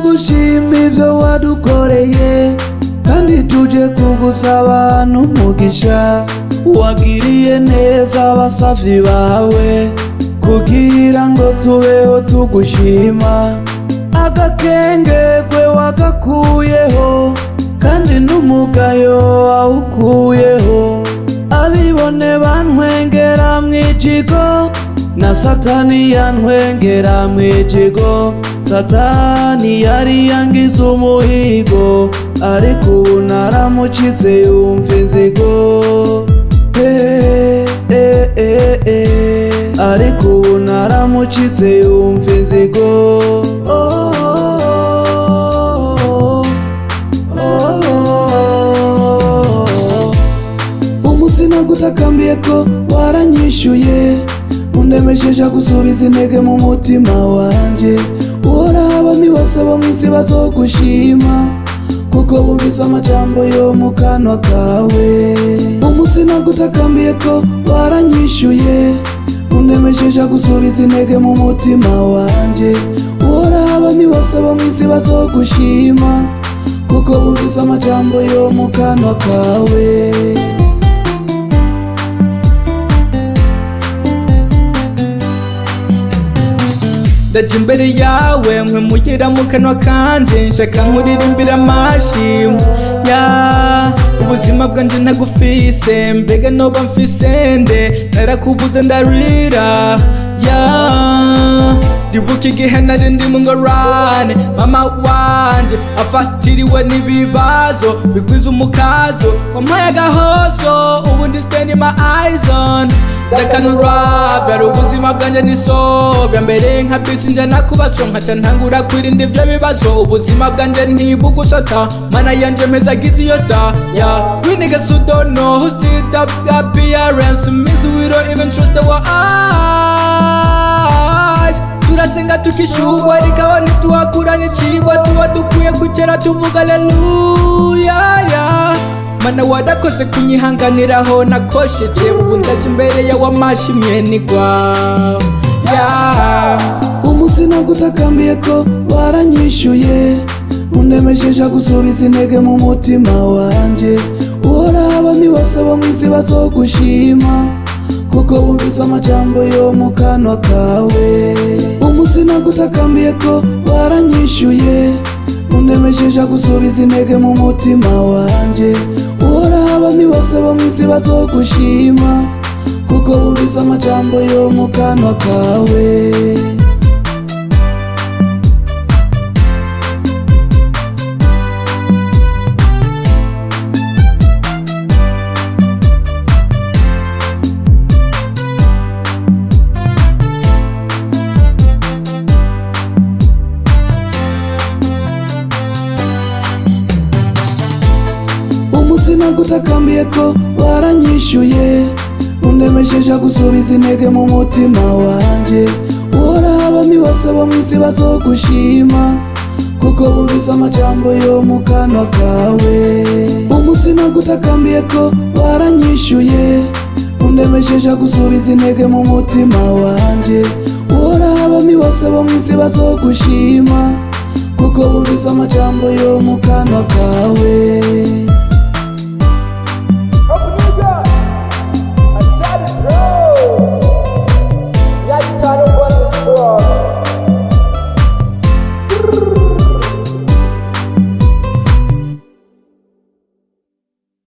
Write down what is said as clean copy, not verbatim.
tugushima ivyo wadukoreye, kandi tuje kugusaba n'umugisha. Wagiriye neza abasavyi bawe, kugira ngo tubeho tugushima. Agakengegwe wagakuyeho, kandi n'umugayo wawukuyeho. Abibone bantwengera mwijigo, na Satani yantwengera mwijigo. Satani yari yangize umuhigo, ariko ubu naramucize yumva inzigo. Ariko ubu naramucize yumva inzigo. Sinagutakambiye ko waranyishuye, undemesheje gusubiza intege mu mutima wanje. Uhora abami bose bo mw'isi bazogushima, kuko bumvise amajambo yo mu kanwa kawe. Sinagutakambiye ko waranyishuye, undemesheje gusubiza intege mu mutima wanje. Uhora abami bose bo mw'isi bazogushima, kuko bumvise amajambo yo mu kanwa kawe. Ndaje imbere yawe nkwemugira mu kanwa kanje, nshaka nkuririmbira amashimwe. Ubuzima bwanje ntagufise, mbega noba mfise nde? Narakubuze ndarira. Ndibuka igihe nari ndi mu ngorane, mama wanje afatiriwe n'ibibazo bigwiza umukazo. Wampaye agahozo, ubu ndi spending my eyes on ndakanura. Byari ubuzima bwanje nisobya, mbere nka bisi njana kubaso, nkaca ntangura kwirinda ivyo bibazo. Ubuzima bwanje ntibugusota, mana yanje meza gize iyo star. We niggas who don't know who still up appearance means we don't even trust our eyes. Turasenga tukishugwa rikawa ntituhakuranye ikigwa, tuba dukwiye kugera tuvuga haleluya. Mana wadakoze kunyihanganiraho nakoshetse, ubu ndaje imbere yawe amashimwe nigwa. Sinagutakambiye ko waranyishuye, undemesheje gusubiza intege mu mutima wanje. Uhora abami bose bo mw'isi bazogushima, kuko bumvise amajambo yo mu kanwa kawe. Sinagutakambiye ko waranyishuye, undemesheje gusubiza intege mu mutima wanje. Uhora abami bose bo mw'isi bazogushima, kuko bumvise amajambo yo mu kanwa kawe. Sinagutakambiye ko waranyishuye, undemesheje gusubiza intege mu mutima wanje. Uhora abami bose bo mw'isi bazogushima, kuko bumvise amajambo yo mu kanwa kawe. Sinagutakambiye ko waranyishuye, undemesheje gusubiza intege mu mutima wanje. Uhora abami bose bo mw'isi bazogushima, kuko bumvise amajambo yo mu kanwa kawe.